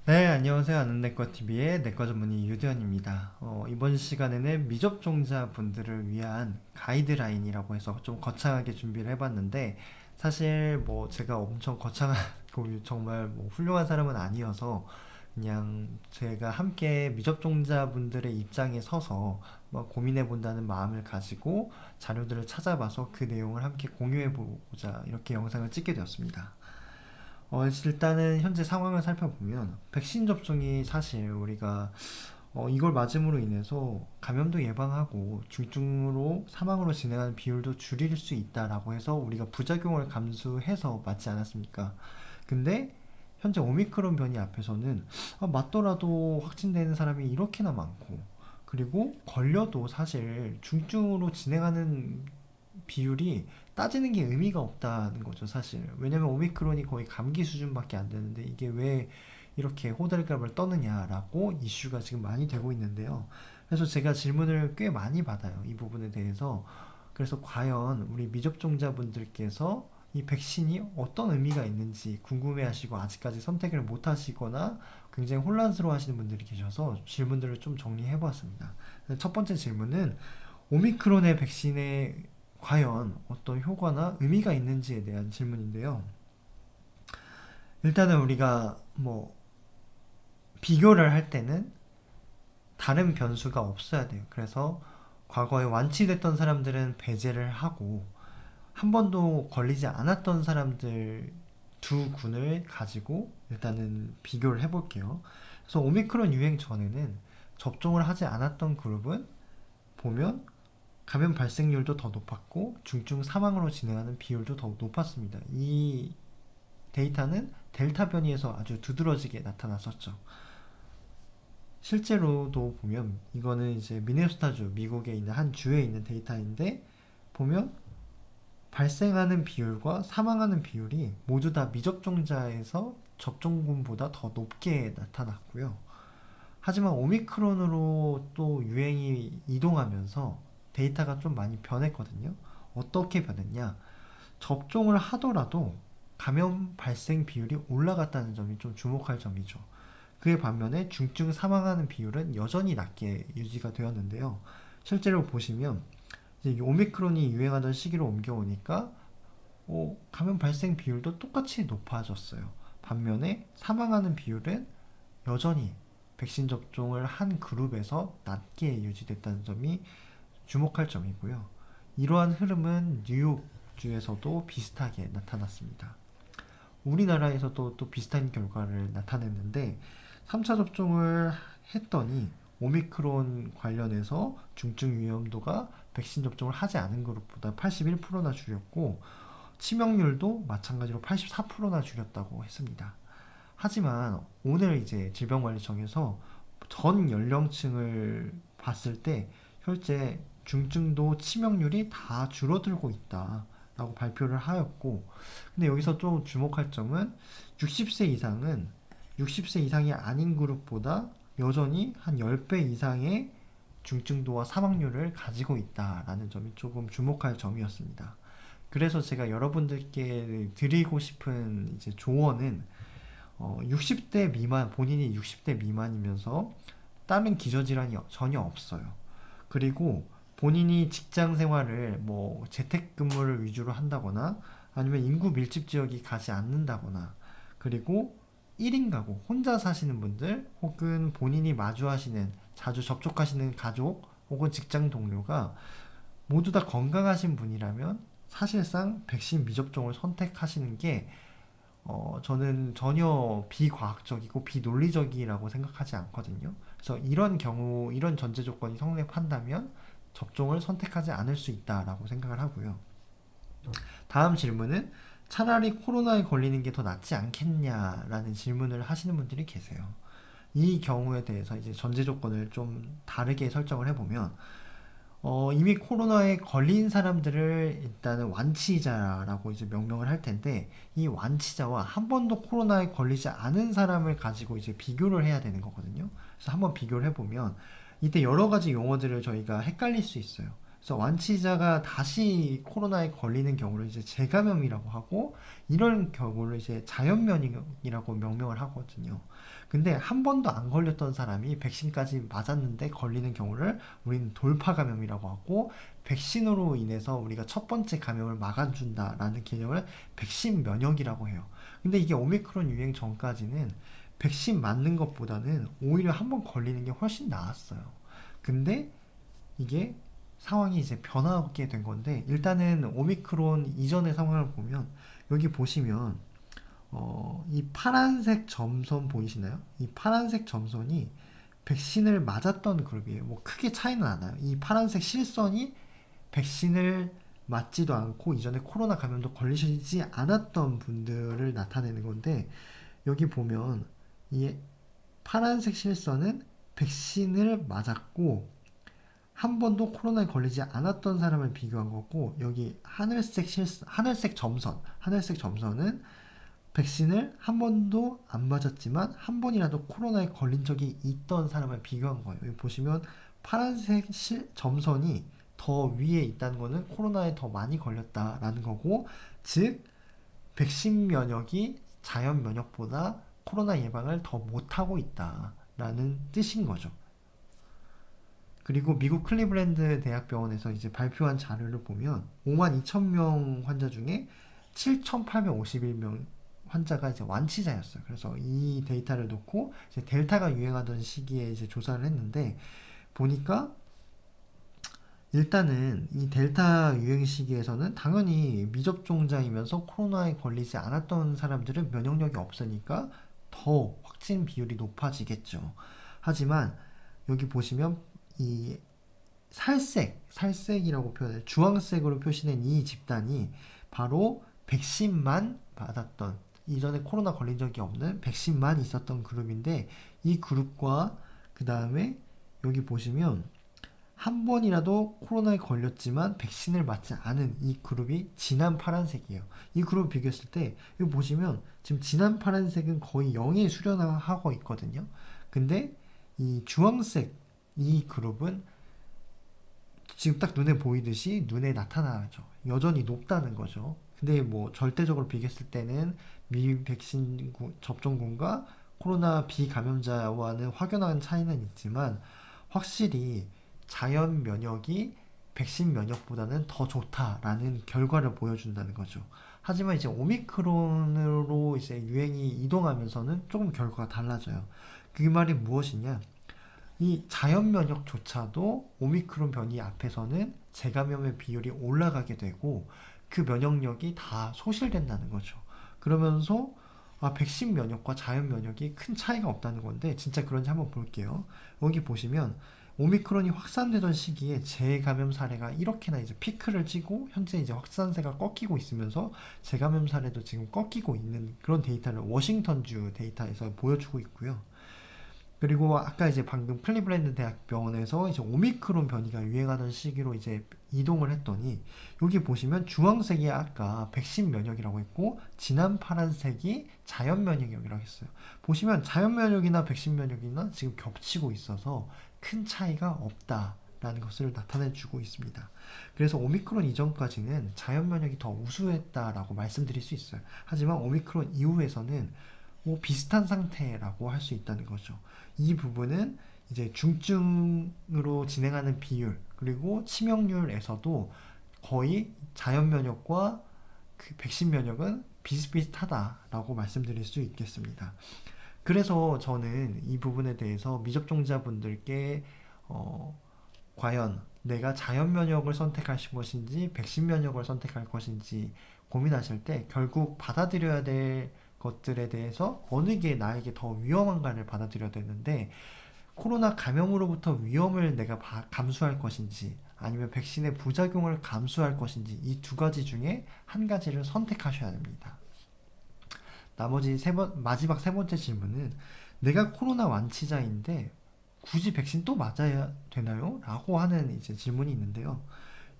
네, 안녕하세요. 아는 내과 TV의 내과 전문의 유대현입니다. 이번 시간에는 미접종자 분들을 위한 가이드라인이라고 해서 좀 거창하게 준비를 해봤는데, 사실 뭐 제가 엄청 거창하고 정말 뭐 훌륭한 사람은 아니어서 그냥 제가 함께 미접종자 분들의 입장에 서서 뭐 고민해 본다는 마음을 가지고 자료들을 찾아봐서 그 내용을 함께 공유해 보고자 이렇게 영상을 찍게 되었습니다. 일단은 현재 상황을 살펴보면 백신 접종이 사실 우리가 이걸 맞음으로 인해서 감염도 예방하고 중증으로 사망으로 진행하는 비율도 줄일 수 있다라고 해서 우리가 부작용을 감수해서 맞지 않았습니까? 근데 현재 오미크론 변이 앞에서는 맞더라도 확진되는 사람이 이렇게나 많고, 그리고 걸려도 사실 중증으로 진행하는 비율이 따지는 게 의미가 없다는 거죠, 사실. 왜냐면 오미크론이 거의 감기 수준밖에 안 되는데 이게 왜 이렇게 호들갑을 떠느냐라고 이슈가 지금 많이 되고 있는데요. 그래서 제가 질문을 꽤 많이 받아요, 이 부분에 대해서. 그래서 과연 우리 미접종자분들께서 이 백신이 어떤 의미가 있는지 궁금해하시고 아직까지 선택을 못 하시거나 굉장히 혼란스러워 하시는 분들이 계셔서 질문들을 좀 정리해 보았습니다. 첫 번째 질문은 오미크론의 백신에 과연 어떤 효과나 의미가 있는지에 대한 질문인데요. 일단은 우리가 뭐 비교를 할 때는 다른 변수가 없어야 돼요. 그래서 과거에 완치됐던 사람들은 배제를 하고 한 번도 걸리지 않았던 사람들 두 군을 가지고 일단은 비교를 해볼게요. 그래서 오미크론 유행 전에는 접종을 하지 않았던 그룹은 보면 감염 발생률도 더 높았고 중증 사망으로 진행하는 비율도 더 높았습니다. 이 데이터는 델타 변이에서 아주 두드러지게 나타났었죠. 실제로도 보면 이거는 이제 미네소타주, 미국에 있는 한 주에 있는 데이터인데, 보면 발생하는 비율과 사망하는 비율이 모두 다 미접종자에서 접종군보다 더 높게 나타났고요. 하지만 오미크론으로 또 유행이 이동하면서 데이터가 좀 많이 변했거든요. 어떻게 변했냐? 접종을 하더라도 감염 발생 비율이 올라갔다는 점이 좀 주목할 점이죠. 그에 반면에 중증 사망하는 비율은 여전히 낮게 유지가 되었는데요. 실제로 보시면 이제 오미크론이 유행하던 시기로 옮겨오니까 감염 발생 비율도 똑같이 높아졌어요. 반면에 사망하는 비율은 여전히 백신 접종을 한 그룹에서 낮게 유지됐다는 점이 주목할 점이고요. 이러한 흐름은 뉴욕주에서도 비슷하게 나타났습니다. 우리나라에서도 또 비슷한 결과를 나타냈는데, 3차 접종을 했더니 오미크론 관련해서 중증 위험도가 백신 접종을 하지 않은 그룹보다 81%나 줄였고 치명률도 마찬가지로 84%나 줄였다고 했습니다. 하지만 오늘 이제 질병관리청에서 전 연령층을 봤을 때 현재 중증도 치명률이 다 줄어들고 있다라고 발표를 하였고, 근데 여기서 좀 주목할 점은 60세 이상은 60세 이상이 아닌 그룹보다 여전히 한 10배 이상의 중증도와 사망률을 가지고 있다라는 점이 조금 주목할 점이었습니다. 그래서 제가 여러분들께 드리고 싶은 이제 조언은 60대 미만, 본인이 60대 미만이면서 다른 기저질환이 전혀 없어요. 그리고 본인이 직장 생활을 뭐 재택근무를 위주로 한다거나 아니면 인구 밀집 지역이 가지 않는다거나, 그리고 1인 가구, 혼자 사시는 분들, 혹은 본인이 마주하시는, 자주 접촉하시는 가족 혹은 직장 동료가 모두 다 건강하신 분이라면 사실상 백신 미접종을 선택하시는 게 저는 전혀 비과학적이고 비논리적이라고 생각하지 않거든요. 그래서 이런 경우, 이런 전제 조건이 성립한다면 접종을 선택하지 않을 수 있다라고 생각을 하고요. 다음 질문은 차라리 코로나에 걸리는 게 더 낫지 않겠냐라는 질문을 하시는 분들이 계세요. 이 경우에 대해서 이제 전제 조건을 좀 다르게 설정을 해보면, 이미 코로나에 걸린 사람들을 일단은 완치자라고 이제 명명을 할 텐데, 이 완치자와 한 번도 코로나에 걸리지 않은 사람을 가지고 이제 비교를 해야 되는 거거든요. 그래서 한번 비교를 해보면 이때 여러 가지 용어들을 저희가 헷갈릴 수 있어요. 그래서 완치자가 다시 코로나에 걸리는 경우를 이제 재감염이라고 하고, 이런 경우를 이제 자연면역이라고 명명을 하거든요. 근데 한 번도 안 걸렸던 사람이 백신까지 맞았는데 걸리는 경우를 우리는 돌파 감염이라고 하고, 백신으로 인해서 우리가 첫 번째 감염을 막아준다라는 개념을 백신 면역이라고 해요. 근데 이게 오미크론 유행 전까지는 백신 맞는 것보다는 오히려 한 번 걸리는 게 훨씬 나았어요. 근데 이게 상황이 이제 변하게 된 건데, 일단은 오미크론 이전의 상황을 보면, 여기 보시면 이 파란색 점선 보이시나요? 이 파란색 점선이 백신을 맞았던 그룹이에요. 뭐 크게 차이는 안 나요. 이 파란색 실선이 백신을 맞지도 않고 이전에 코로나 감염도 걸리시지 않았던 분들을 나타내는 건데, 여기 보면 이 파란색 실선은 백신을 맞았고 한 번도 코로나에 걸리지 않았던 사람을 비교한 거고, 여기 하늘색 점선은 백신을 한 번도 안 맞았지만 한 번이라도 코로나에 걸린 적이 있던 사람을 비교한 거예요. 여기 보시면 파란색 점선이 더 위에 있다는 거는 코로나에 더 많이 걸렸다라는 거고, 즉 백신 면역이 자연 면역보다 코로나 예방을 더 못하고 있다라는 뜻인 거죠. 그리고 미국 클리블랜드 대학병원에서 이제 발표한 자료를 보면 5만 2천 명 환자 중에 7,851명 환자가 이제 완치자였어요. 그래서 이 데이터를 놓고 이제 델타가 유행하던 시기에 이제 조사를 했는데, 보니까 일단은 이 델타 유행 시기에서는 당연히 미접종자이면서 코로나에 걸리지 않았던 사람들은 면역력이 없으니까 더 확진 비율이 높아지겠죠. 하지만 여기 보시면 이 살색이라고 표현해요. 주황색으로 표시된 이 집단이 바로 백신만 받았던, 이전에 코로나 걸린 적이 없는 백신만 있었던 그룹인데, 이 그룹과 그 다음에 여기 보시면 한 번이라도 코로나에 걸렸지만 백신을 맞지 않은 이 그룹이 진한 파란색이에요. 이 그룹을 비교했을 때 여기 보시면 지금 진한 파란색은 거의 0에 수렴하고 있거든요. 근데 이 주황색 이 그룹은 지금 딱 눈에 보이듯이 눈에 나타나죠. 여전히 높다는 거죠. 근데 뭐 절대적으로 비교했을 때는 미백신 접종군과 코로나 비감염자와는 확연한 차이는 있지만, 확실히 자연 면역이 백신 면역보다는 더 좋다라는 결과를 보여준다는 거죠. 하지만 이제 오미크론으로 이제 유행이 이동하면서는 조금 결과가 달라져요. 그 말이 무엇이냐? 이 자연 면역조차도 오미크론 변이 앞에서는 재감염의 비율이 올라가게 되고 그 면역력이 다 소실된다는 거죠. 그러면서 백신 면역과 자연 면역이 큰 차이가 없다는 건데, 진짜 그런지 한번 볼게요. 여기 보시면 오미크론이 확산되던 시기에 재감염 사례가 이렇게나 이제 피크를 치고 현재 이제 확산세가 꺾이고 있으면서 재감염 사례도 지금 꺾이고 있는 그런 데이터를 워싱턴주 데이터에서 보여주고 있고요. 그리고 아까 이제 방금 클리블랜드 대학병원에서 이제 오미크론 변이가 유행하던 시기로 이제 이동을 했더니, 여기 보시면 주황색이 아까 백신 면역이라고 했고 진한 파란색이 자연 면역이라고 했어요. 보시면 자연 면역이나 백신 면역이나 지금 겹치고 있어서 큰 차이가 없다라는 것을 나타내 주고 있습니다. 그래서 오미크론 이전까지는 자연 면역이 더 우수했다라고 말씀드릴 수 있어요. 하지만 오미크론 이후에서는 비슷한 상태라고 할 수 있다는 거죠. 이 부분은 이제 중증으로 진행하는 비율 그리고 치명률에서도 거의 자연 면역과 그 백신 면역은 비슷비슷하다라고 말씀드릴 수 있겠습니다. 그래서 저는 이 부분에 대해서 미접종자분들께 과연 내가 자연 면역을 선택할 것인지 백신 면역을 선택할 것인지 고민하실 때 결국 받아들여야 될 것들에 대해서 어느 게 나에게 더 위험한가를 받아들여야 되는데, 코로나 감염으로부터 위험을 내가 감수할 것인지 아니면 백신의 부작용을 감수할 것인지, 이 두 가지 중에 한 가지를 선택하셔야 됩니다. 나머지 마지막 세 번째 질문은, 내가 코로나 완치자인데 굳이 백신 또 맞아야 되나요? 라고 하는 이제 질문이 있는데요.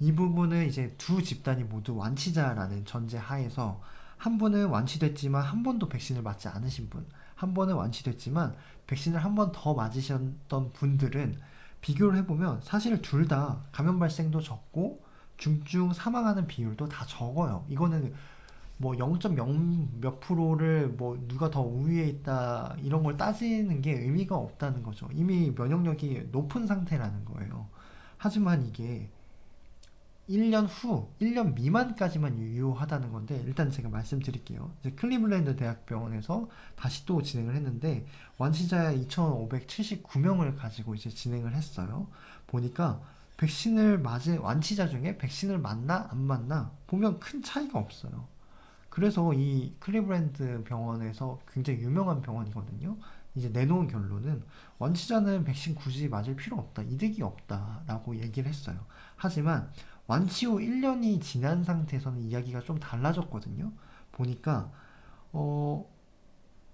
이 부분은 이제 두 집단이 모두 완치자라는 전제 하에서, 한 분은 완치됐지만 한 번도 백신을 맞지 않으신 분, 한 번은 완치됐지만 백신을 한 번 더 맞으셨던 분들은 비교를 해보면 사실 둘 다 감염 발생도 적고 중증 사망하는 비율도 다 적어요. 이거는 뭐 0.0 몇 프로를 뭐 누가 더 우위에 있다 이런 걸 따지는 게 의미가 없다는 거죠. 이미 면역력이 높은 상태라는 거예요. 하지만 이게 1년 후, 1년 미만까지만 유효하다는 건데, 일단 제가 말씀드릴게요. 이제 클리블랜드 대학병원에서 다시 또 진행을 했는데, 완치자 2,579명을 가지고 이제 진행을 했어요. 보니까 백신을 맞은 완치자 중에 백신을 맞나 안 맞나 보면 큰 차이가 없어요. 그래서 이 클리브랜드 병원에서 굉장히 유명한 병원이거든요. 이제 내놓은 결론은 완치자는 백신 굳이 맞을 필요 없다, 이득이 없다라고 얘기를 했어요. 하지만 완치 후 1년이 지난 상태에서는 이야기가 좀 달라졌거든요. 보니까 어,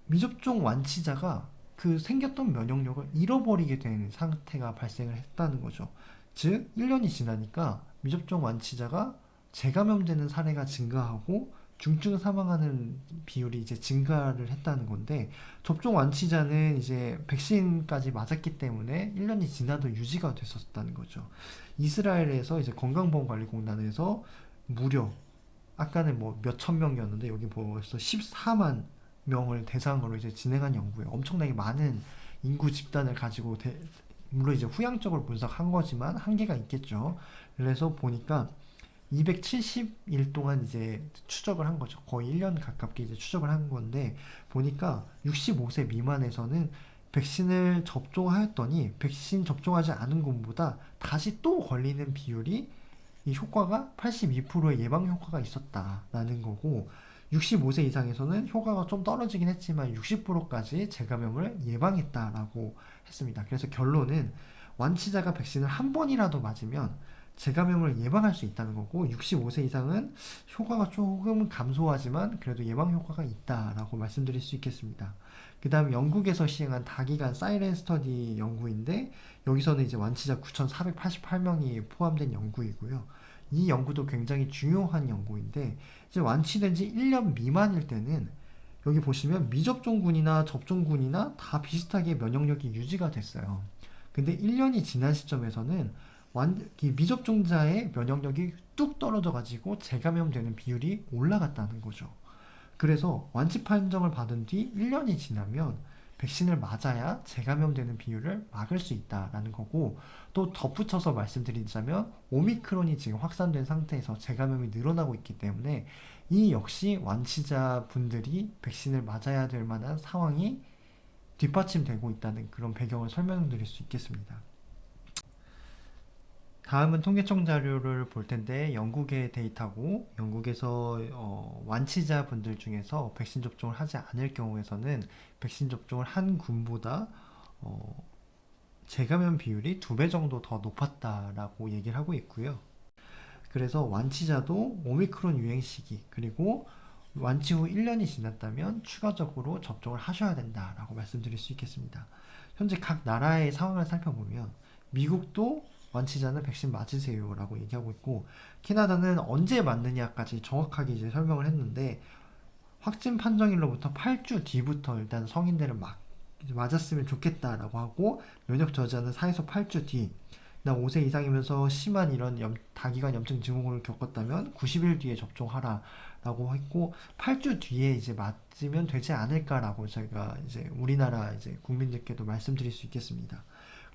미접종 완치자가 그 생겼던 면역력을 잃어버리게 되는 상태가 발생을 했다는 거죠. 즉 1년이 지나니까 미접종 완치자가 재감염되는 사례가 증가하고 중증 사망하는 비율이 이제 증가를 했다는 건데, 접종 완치자는 이제 백신까지 맞았기 때문에 1년이 지나도 유지가 됐었다는 거죠. 이스라엘에서 이제 건강보험관리공단에서 무려 아까는 뭐 몇천 명이었는데 여기 벌써 14만 명을 대상으로 이제 진행한 연구에 엄청나게 많은 인구 집단을 가지고 물론 이제 후양적으로 분석한 거지만 한계가 있겠죠. 그래서 보니까 270일 동안 이제 추적을 한 거죠. 거의 1년 가깝게 이제 추적을 한 건데, 보니까 65세 미만에서는 백신을 접종하였더니 백신 접종하지 않은 것보다 다시 또 걸리는 비율이, 이 효과가 82%의 예방 효과가 있었다라는 거고, 65세 이상에서는 효과가 좀 떨어지긴 했지만 60%까지 재감염을 예방했다라고 했습니다. 그래서 결론은 완치자가 백신을 한 번이라도 맞으면 재감염을 예방할 수 있다는 거고, 65세 이상은 효과가 조금 감소하지만 그래도 예방 효과가 있다라고 말씀드릴 수 있겠습니다. 그 다음 영국에서 시행한 다기간 사이렌 스터디 연구인데, 여기서는 이제 완치자 9,488명이 포함된 연구이고요. 이 연구도 굉장히 중요한 연구인데, 이제 완치된 지 1년 미만일 때는 여기 보시면 미접종군이나 접종군이나 다 비슷하게 면역력이 유지가 됐어요. 근데 1년이 지난 시점에서는 이 미접종자의 면역력이 뚝 떨어져가지고 재감염되는 비율이 올라갔다는 거죠. 그래서 완치 판정을 받은 뒤 1년이 지나면 백신을 맞아야 재감염되는 비율을 막을 수 있다라는 거고, 또 덧붙여서 말씀드리자면 오미크론이 지금 확산된 상태에서 재감염이 늘어나고 있기 때문에 이 역시 완치자 분들이 백신을 맞아야 될 만한 상황이 뒷받침되고 있다는 그런 배경을 설명드릴 수 있겠습니다. 다음은 통계청 자료를 볼 텐데, 영국의 데이터고, 영국에서 완치자 분들 중에서 백신 접종을 하지 않을 경우에서는 백신 접종을 한 군보다 재감염 비율이 2배 정도 더 높았다라고 얘기를 하고 있고요. 그래서 완치자도 오미크론 유행 시기, 그리고 완치 후 1년이 지났다면 추가적으로 접종을 하셔야 된다라고 말씀드릴 수 있겠습니다. 현재 각 나라의 상황을 살펴보면 미국도 완치자는 백신 맞으세요 라고 얘기하고 있고, 캐나다는 언제 맞느냐까지 정확하게 이제 설명을 했는데, 확진 판정일로부터 8주 뒤부터 일단 성인들은 맞았으면 좋겠다라고 하고, 면역 저지하는 4에서 8주 뒤, 나 5세 이상이면서 심한 이런 다기관 염증 증후군을 겪었다면 90일 뒤에 접종하라 라고 했고, 8주 뒤에 이제 맞으면 되지 않을까라고 저희가 이제 우리나라 이제 국민들께도 말씀드릴 수 있겠습니다.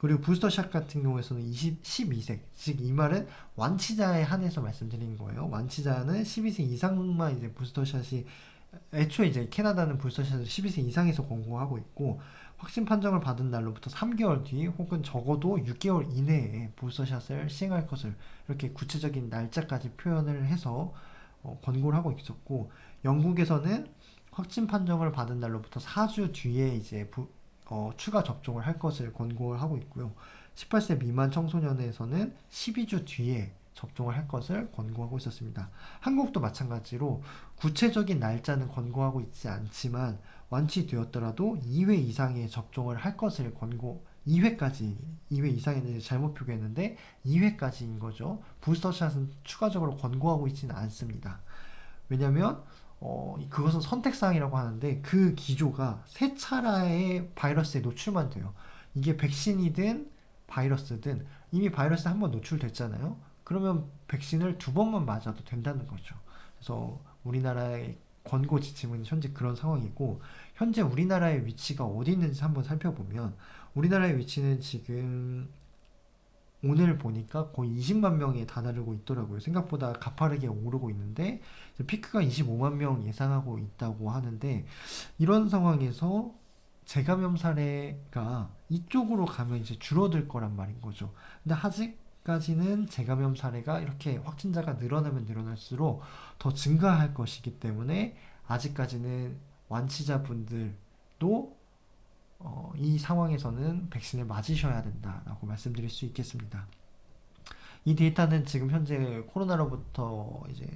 그리고 부스터샷 같은 경우에서는 12세, 즉 이 말은 완치자에 한해서 말씀드린 거예요. 완치자는 12세 이상만 이제 부스터샷이, 애초에 이제 캐나다는 부스터샷을 12세 이상에서 권고하고 있고, 확진 판정을 받은 날로부터 3개월 뒤 혹은 적어도 6개월 이내에 부스터샷을 시행할 것을 이렇게 구체적인 날짜까지 표현을 해서 권고를 하고 있었고, 영국에서는 확진 판정을 받은 날로부터 4주 뒤에 이제 추가 접종을 할 것을 권고를 하고 있고요. 18세 미만 청소년에서는 12주 뒤에 접종을 할 것을 권고하고 있었습니다. 한국도 마찬가지로 구체적인 날짜는 권고하고 있지 않지만 완치되었더라도 2회 이상의 접종을 할 것을 2회 이상에는 잘못 표기했는데 2회까지인 거죠. 부스터샷은 추가적으로 권고하고 있지는 않습니다. 왜냐면 그것은 선택사항이라고 하는데, 그 기조가 세 차례의 바이러스에 노출만 돼요. 이게 백신이든 바이러스든 이미 바이러스 한 번 노출됐잖아요. 그러면 백신을 두 번만 맞아도 된다는 거죠. 그래서 우리나라의 권고 지침은 현재 그런 상황이고, 현재 우리나라의 위치가 어디 있는지 한번 살펴보면, 우리나라의 위치는 지금 오늘 보니까 거의 20만 명에 다다르고 있더라고요. 생각보다 가파르게 오르고 있는데, 피크가 25만 명 예상하고 있다고 하는데, 이런 상황에서 재감염 사례가 이쪽으로 가면 이제 줄어들 거란 말인 거죠. 근데 아직까지는 재감염 사례가 이렇게 확진자가 늘어나면 늘어날수록 더 증가할 것이기 때문에, 아직까지는 완치자분들도 이 상황에서는 백신을 맞으셔야 된다라고 말씀드릴 수 있겠습니다. 이 데이터는 지금 현재 코로나로부터 이제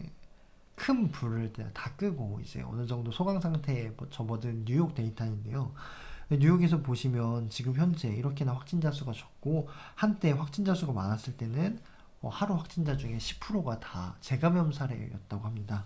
큰 불을 다 끄고 이제 어느 정도 소강 상태에 접어든 뉴욕 데이터인데요. 뉴욕에서 보시면 지금 현재 이렇게나 확진자 수가 적고, 한때 확진자 수가 많았을 때는 하루 확진자 중에 10%가 다 재감염 사례였다고 합니다.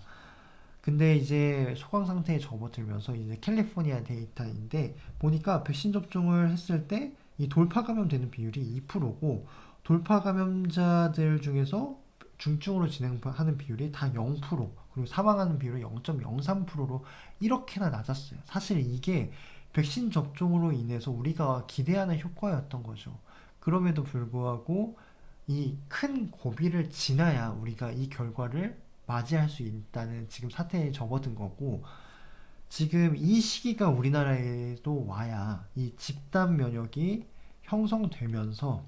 근데 이제 소강 상태에 접어들면서 이제 캘리포니아 데이터인데, 보니까 백신 접종을 했을 때 이 돌파 감염되는 비율이 2%고, 돌파 감염자들 중에서 중증으로 진행하는 비율이 다 0%, 그리고 사망하는 비율이 0.03%로 이렇게나 낮았어요. 사실 이게 백신 접종으로 인해서 우리가 기대하는 효과였던 거죠. 그럼에도 불구하고 이 큰 고비를 지나야 우리가 이 결과를 맞이할 수 있다는 지금 사태에 접어든 거고, 지금 이 시기가 우리나라에도 와야 이 집단 면역이 형성되면서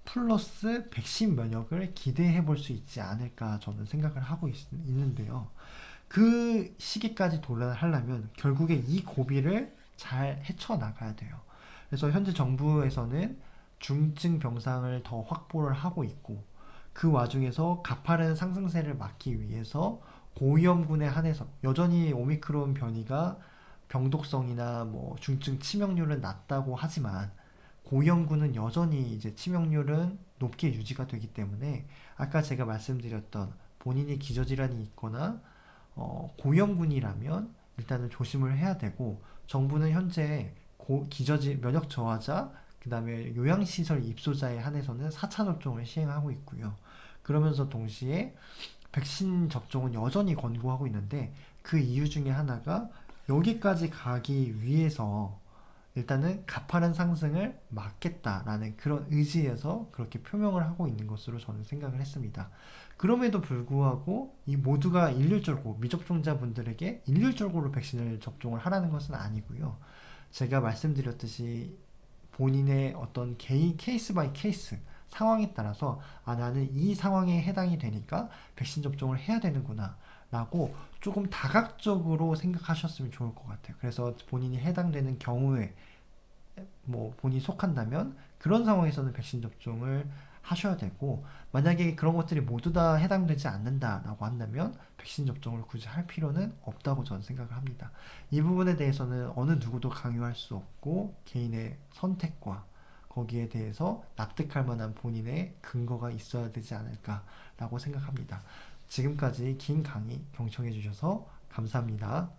플러스 백신 면역을 기대해 볼 수 있지 않을까 저는 생각을 하고 있는데요. 그 시기까지 도달하려면 결국에 이 고비를 잘 헤쳐나가야 돼요. 그래서 현재 정부에서는 중증 병상을 더 확보를 하고 있고, 그 와중에서 가파른 상승세를 막기 위해서 고위험군에 한해서 여전히 오미크론 변이가 병독성이나 뭐 중증 치명률은 낮다고 하지만, 고위험군은 여전히 이제 치명률은 높게 유지가 되기 때문에, 아까 제가 말씀드렸던 본인이 기저질환이 있거나 고위험군이라면 일단은 조심을 해야 되고, 정부는 현재 면역 저하자, 그 다음에 요양시설 입소자에 한해서는 4차 접종을 시행하고 있고요. 그러면서 동시에 백신 접종은 여전히 권고하고 있는데, 그 이유 중에 하나가 여기까지 가기 위해서 일단은 가파른 상승을 막겠다라는 그런 의지에서 그렇게 표명을 하고 있는 것으로 저는 생각을 했습니다. 그럼에도 불구하고 이 모두가 일률적으로 미접종자분들에게 일률적으로 백신을 접종을 하라는 것은 아니고요. 제가 말씀드렸듯이 본인의 어떤 개인 케이스 바이 케이스 상황에 따라서, 나는 이 상황에 해당이 되니까 백신 접종을 해야 되는구나 라고 조금 다각적으로 생각하셨으면 좋을 것 같아요. 그래서 본인이 해당되는 경우에 뭐 본인이 속한다면 그런 상황에서는 백신 접종을 하셔야 되고, 만약에 그런 것들이 모두 다 해당되지 않는다라고 한다면 백신 접종을 굳이 할 필요는 없다고 저는 생각을 합니다. 이 부분에 대해서는 어느 누구도 강요할 수 없고, 개인의 선택과 거기에 대해서 납득할 만한 본인의 근거가 있어야 되지 않을까라고 생각합니다. 지금까지 긴 강의 경청해 주셔서 감사합니다.